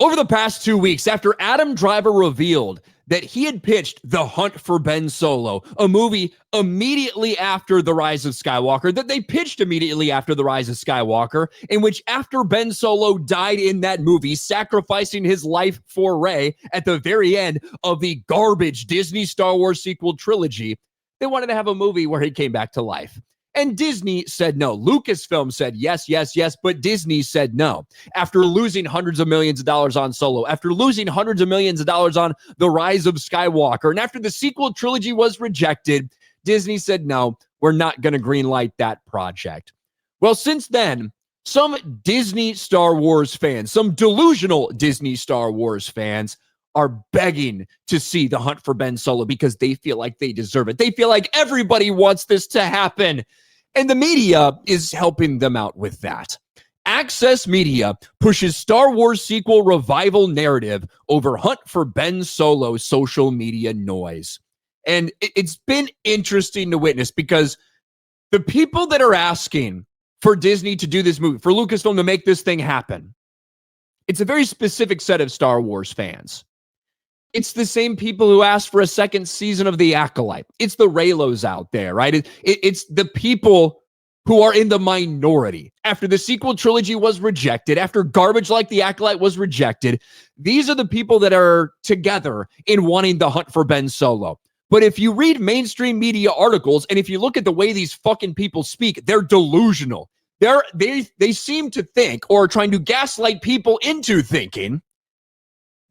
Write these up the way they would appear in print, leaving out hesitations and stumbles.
Over the past 2 weeks, after Adam Driver revealed that he had pitched The Hunt for Ben Solo, a movie immediately after The Rise of Skywalker, that they pitched immediately after The Rise of Skywalker, in which after Ben Solo died in that movie, sacrificing his life for Rey at the very end of the garbage Disney Star Wars sequel trilogy, they wanted to have a movie where he came back to life. And Disney said no. Lucasfilm said yes, yes, yes, but Disney said no. After losing hundreds of millions of dollars on Solo, after losing hundreds of millions of dollars on The Rise of Skywalker, and after the sequel trilogy was rejected, Disney said no, we're not going to greenlight that project. Well, since then, some Disney Star Wars fans, some delusional Disney Star Wars fans, are begging to see The Hunt for Ben Solo because they feel like they deserve it. They feel like everybody wants this to happen. And the media is helping them out with that. Access Media pushes Star Wars sequel revival narrative over Hunt for Ben Solo social media noise. And it's been interesting to witness because the people that are asking for Disney to do this movie, for Lucasfilm to make this thing happen, it's a very specific set of Star Wars fans. It's the same people who asked for a second season of The Acolyte. It's the Raylos out there, right? It's the people who are in the minority. After the sequel trilogy was rejected, after garbage like The Acolyte was rejected, these are the people that are together in wanting The Hunt for Ben Solo. But if you read mainstream media articles, and if you look at the way these fucking people speak, they're delusional. They seem to think, or are trying to gaslight people into thinking,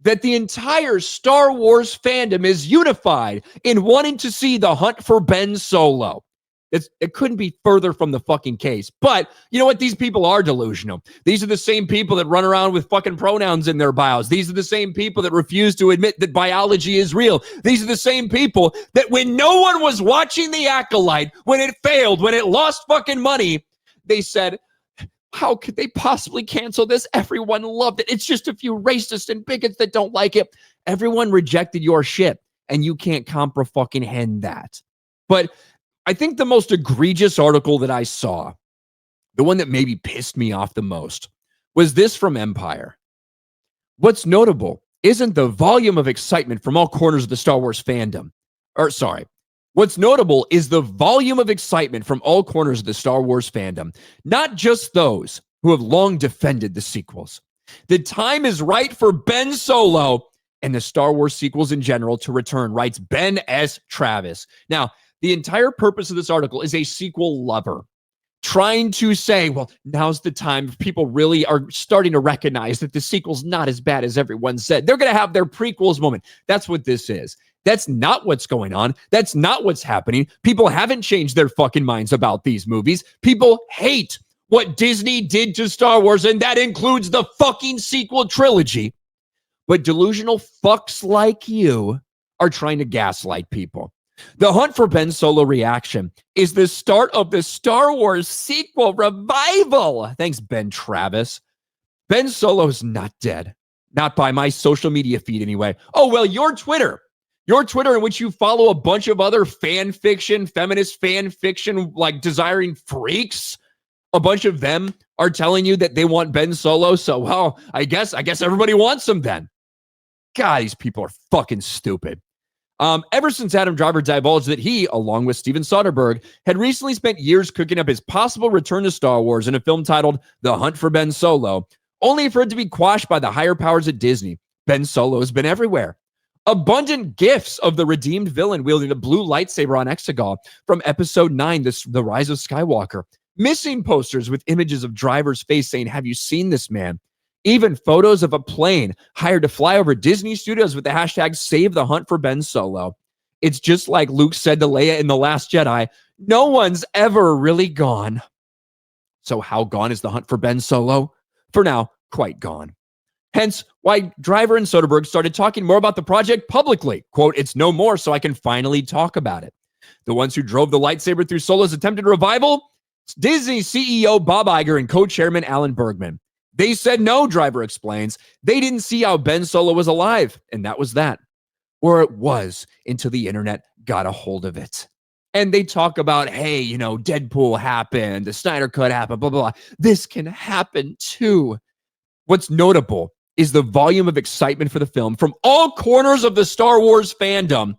that the entire Star Wars fandom is unified in wanting to see The Hunt for Ben Solo. It couldn't be further from the fucking case. But you know what? These people are delusional. These are the same people that run around with fucking pronouns in their bios. These are the same people that refuse to admit that biology is real. These are the same people that when no one was watching The Acolyte, when it failed, when it lost fucking money, they said, how could they possibly cancel this? Everyone loved it. It's just a few racists and bigots that don't like it. Everyone rejected your shit, and you can't comprehend that. But I think the most egregious article that I saw, the one that maybe pissed me off the most, was this from Empire. What's notable isn't the volume of excitement from all corners of the Star Wars fandom. What's notable is the volume of excitement from all corners of the Star Wars fandom, not just those who have long defended the sequels. The time is right for Ben Solo and the Star Wars sequels in general to return, writes Ben S. Travis. Now, the entire purpose of this article is a sequel lover trying to say, well, now's the time. People really are starting to recognize that the sequel's not as bad as everyone said. They're going to have their prequels moment. That's what this is. That's not what's going on. That's not what's happening. People haven't changed their fucking minds about these movies. People hate what Disney did to Star Wars, and that includes the fucking sequel trilogy. But delusional fucks like you are trying to gaslight people. The Hunt for Ben Solo reaction is the start of the Star Wars sequel revival. Thanks, Ben Travis. Ben Solo's not dead. Not by my social media feed anyway. Oh, well, your Twitter in which you follow a bunch of other fan fiction, feminist fan fiction, like desiring freaks, a bunch of them are telling you that they want Ben Solo. So, well, I guess everybody wants him then. God, these people are fucking stupid. Ever since Adam Driver divulged that he, along with Steven Soderbergh, had recently spent years cooking up his possible return to Star Wars in a film titled The Hunt for Ben Solo, only for it to be quashed by the higher powers at Disney, Ben Solo has been everywhere. Abundant gifs of the redeemed villain wielding a blue lightsaber on Exegol from Episode 9, The Rise of Skywalker. Missing posters with images of Driver's face saying, have you seen this man? Even photos of a plane hired to fly over Disney Studios with the hashtag Save the Hunt for Ben Solo. It's just like Luke said to Leia in The Last Jedi, no one's ever really gone. So how gone is the Hunt for Ben Solo? For now, quite gone. Hence, why Driver and Soderbergh started talking more about the project publicly. Quote, it's no more, so I can finally talk about it. The ones who drove the lightsaber through Solo's attempted revival? Disney CEO Bob Iger and co-chairman Alan Bergman. They said no, Driver explains. They didn't see how Ben Solo was alive, and that was that. Or it was, until the internet got a hold of it. And they talk about, hey, Deadpool happened, the Snyder Cut happened, blah, blah, blah. This can happen too. What's notable is the volume of excitement for the film from all corners of the Star Wars fandom,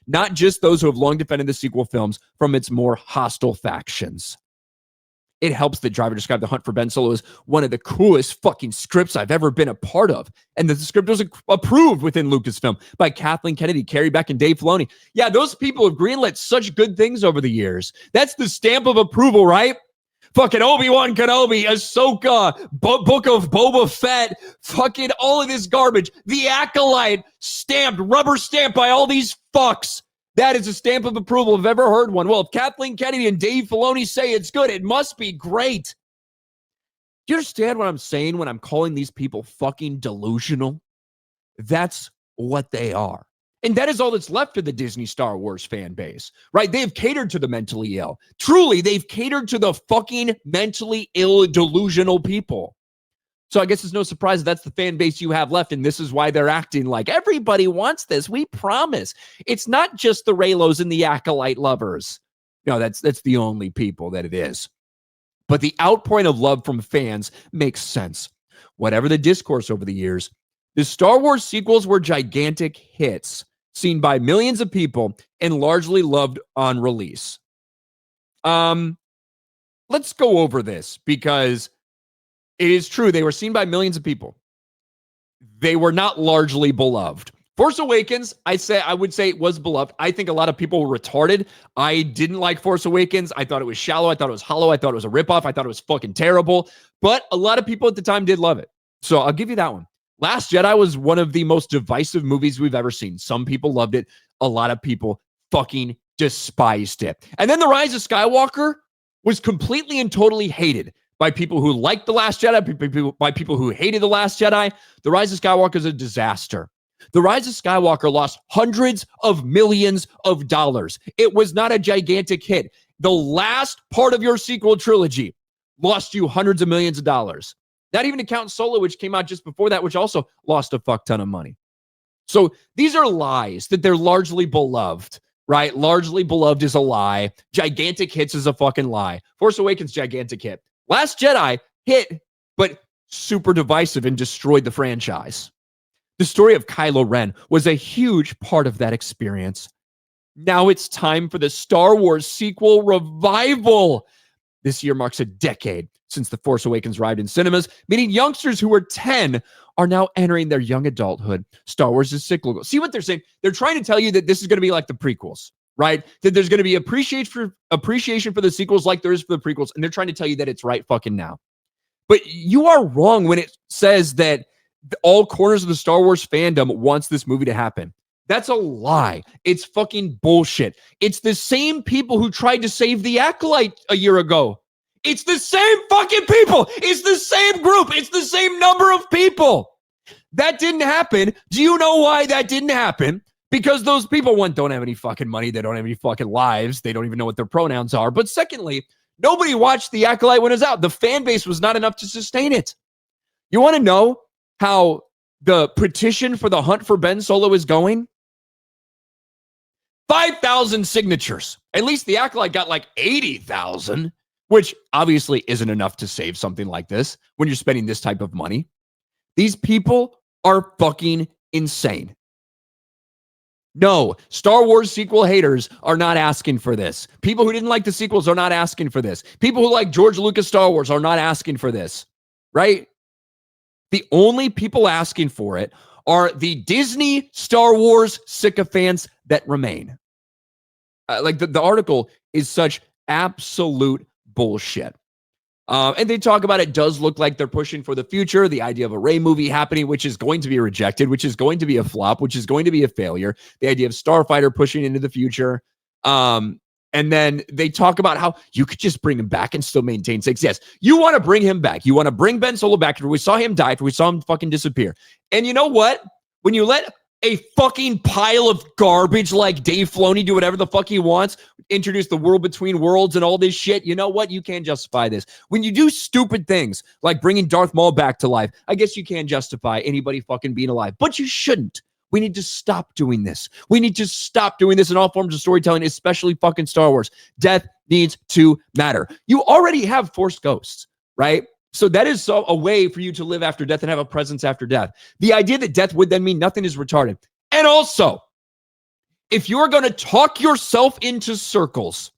not just those who have long defended the sequel films from its more hostile factions. It helps that Driver described The Hunt for Ben Solo as one of the coolest fucking scripts I've ever been a part of. And that the script was approved within Lucasfilm by Kathleen Kennedy, Carrie Beck, and Dave Filoni. Yeah, those people have greenlit such good things over the years. That's the stamp of approval, right? Fucking Obi-Wan Kenobi, Ahsoka, Book of Boba Fett, fucking all of this garbage. The Acolyte, stamped, rubber stamped by all these fucks. That is a stamp of approval if I've ever heard one. Well, if Kathleen Kennedy and Dave Filoni say it's good, it must be great. Do you understand what I'm saying when I'm calling these people fucking delusional? That's what they are. And that is all that's left of the Disney Star Wars fan base, right? They have catered to the mentally ill. Truly, they've catered to the fucking mentally ill, delusional people. So I guess it's no surprise that's the fan base you have left, and this is why they're acting like everybody wants this. We promise. It's not just the Reylos and the Acolyte lovers. No, that's the only people that it is. But the outpouring of love from fans makes sense. Whatever the discourse over the years, the Star Wars sequels were gigantic hits, seen by millions of people and largely loved on release. Let's go over this because it is true. They were seen by millions of people. They were not largely beloved. Force Awakens, I would say it was beloved. I think a lot of people were retarded. I didn't like Force Awakens. I thought it was shallow. I thought it was hollow. I thought it was a ripoff. I thought it was fucking terrible. But a lot of people at the time did love it. So I'll give you that one. Last Jedi was one of the most divisive movies we've ever seen. Some people loved it. A lot of people fucking despised it. And then The Rise of Skywalker was completely and totally hated by people who liked The Last Jedi, by people who hated The Last Jedi. The Rise of Skywalker is a disaster. The Rise of Skywalker lost hundreds of millions of dollars. It was not a gigantic hit. The last part of your sequel trilogy lost you hundreds of millions of dollars. Not even to count Solo, which came out just before that, which also lost a fuck ton of money. So these are lies that they're largely beloved, right? Largely beloved is a lie. Gigantic hits is a fucking lie. Force Awakens, gigantic hit. Last Jedi hit, but super divisive and destroyed the franchise. The story of Kylo Ren was a huge part of that experience. Now it's time for the Star Wars sequel revival. This year marks a decade since The Force Awakens arrived in cinemas, meaning youngsters who were 10 are now entering their young adulthood. Star Wars is cyclical. See what they're saying? They're trying to tell you that this is going to be like the prequels, right? That there's going to be appreciation for the sequels like there is for the prequels, and they're trying to tell you that it's right fucking now. But you are wrong when it says that all corners of the Star Wars fandom wants this movie to happen. That's a lie. It's fucking bullshit. It's the same people who tried to save the Acolyte a year ago. It's the same fucking people. It's the same group. It's the same number of people. That didn't happen. Do you know why that didn't happen? Because those people, one, don't have any fucking money. They don't have any fucking lives. They don't even know what their pronouns are. But secondly, nobody watched the Acolyte when it was out. The fan base was not enough to sustain it. You want to know how the petition for The Hunt for Ben Solo is going? 5,000 signatures. At least the Acolyte got like 80,000, which obviously isn't enough to save something like this when you're spending this type of money. These people are fucking insane. No, Star Wars sequel haters are not asking for this. People who didn't like the sequels are not asking for this. People who like George Lucas Star Wars are not asking for this, right? The only people asking for it are the Disney Star Wars sycophants that remain. The article is such absolute bullshit. And they talk about it does look like they're pushing for the future, the idea of a Rey movie happening, which is going to be rejected, which is going to be a flop, which is going to be a failure. The idea of Starfighter pushing into the future. And then they talk about how you could just bring him back and still maintain six. Yes, you want to bring him back. You want to bring Ben Solo back after we saw him die, after we saw him fucking disappear. And you know what? When you let a fucking pile of garbage like Dave Filoni do whatever the fuck he wants, introduce the world between worlds and all this shit, you know what? You can't justify this. When you do stupid things like bringing Darth Maul back to life, I guess you can justify anybody fucking being alive, but you shouldn't. We need to stop doing this. We need to stop doing this in all forms of storytelling, especially fucking Star Wars. Death needs to matter. You already have Force Ghosts, right? So that is a way for you to live after death and have a presence after death. The idea that death would then mean nothing is retarded. And also, if you're going to talk yourself into circles,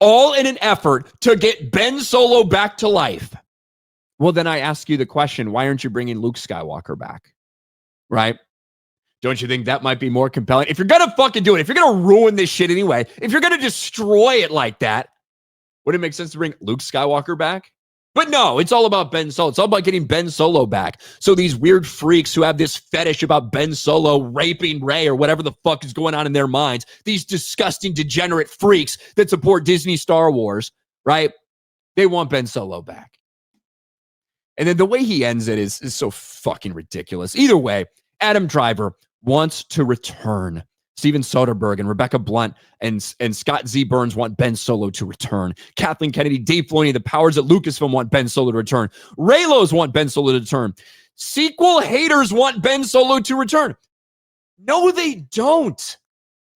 all in an effort to get Ben Solo back to life, well, then I ask you the question, why aren't you bringing Luke Skywalker back? Right? Don't you think that might be more compelling? If you're going to fucking do it, if you're going to ruin this shit anyway, if you're going to destroy it like that, would it make sense to bring Luke Skywalker back? But no, it's all about Ben Solo. It's all about getting Ben Solo back. So these weird freaks who have this fetish about Ben Solo raping Rey or whatever the fuck is going on in their minds, these disgusting, degenerate freaks that support Disney Star Wars, right? They want Ben Solo back. And then the way he ends it is so fucking ridiculous. Either way, Adam Driver wants to return. Steven Soderbergh and Rebecca Blunt and Scott Z. Burns want Ben Solo to return. Kathleen Kennedy, Dave Filoni, the powers at Lucasfilm want Ben Solo to return. Raylos want Ben Solo to return. Sequel haters want Ben Solo to return. No, they don't.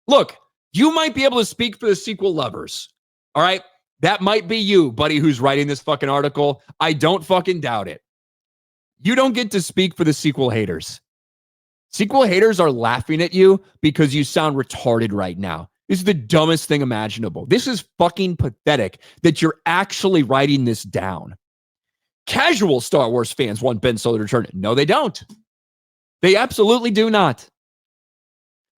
Look, you might be able to speak for the sequel lovers. All right? That might be you, buddy, who's writing this fucking article. I don't fucking doubt it. You don't get to speak for the sequel haters. Sequel haters are laughing at you because you sound retarded right now. This is the dumbest thing imaginable. This is fucking pathetic that you're actually writing this down. Casual Star Wars fans want Ben Solo to return. No, they don't. They absolutely do not.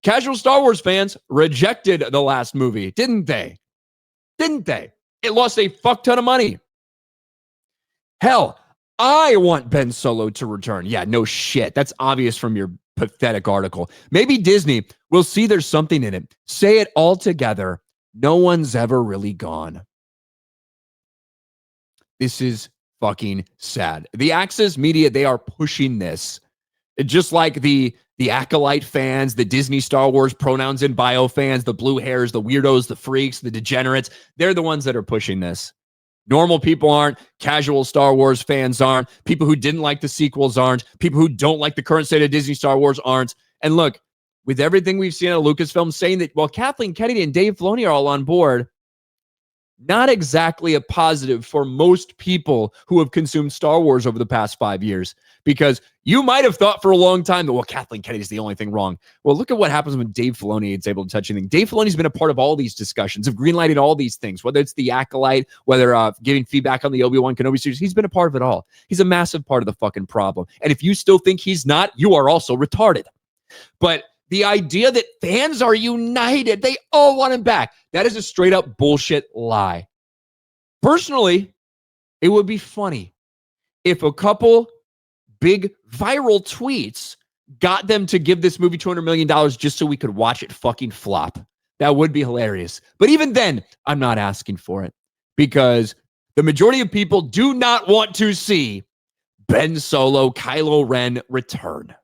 Casual Star Wars fans rejected the last movie, didn't they? Didn't they? It lost a fuck ton of money. Hell, I want Ben Solo to return. Yeah, no shit. That's obvious from your pathetic article. Maybe Disney will see there's something in it. Say it all together. No one's ever really gone. This is fucking sad. The Access Media, they are pushing this. Just like the Acolyte fans, the Disney Star Wars pronouns and bio fans, the blue hairs, the weirdos, the freaks, the degenerates, they're the ones that are pushing this. Normal people aren't. Casual Star Wars fans aren't. People who didn't like the sequels aren't. People who don't like the current state of Disney Star Wars aren't. And look, with everything we've seen at Lucasfilm saying that, well, Kathleen Kennedy and Dave Filoni are all on board, not exactly a positive for most people who have consumed Star Wars over the past 5 years. Because you might have thought for a long time that, well, Kathleen Kennedy's the only thing wrong. Well, look at what happens when Dave Filoni is able to touch anything. Dave Filoni's been a part of all these discussions, of greenlighting all these things, whether it's the Acolyte, whether giving feedback on the Obi-Wan Kenobi series. He's been a part of it all. He's a massive part of the fucking problem. And if you still think he's not, you are also retarded. But the idea that fans are united, they all want him back, that is a straight up bullshit lie. Personally, it would be funny if a couple big viral tweets got them to give this movie $200 million just so we could watch it fucking flop. That would be hilarious. But even then, I'm not asking for it because the majority of people do not want to see Ben Solo, Kylo Ren return.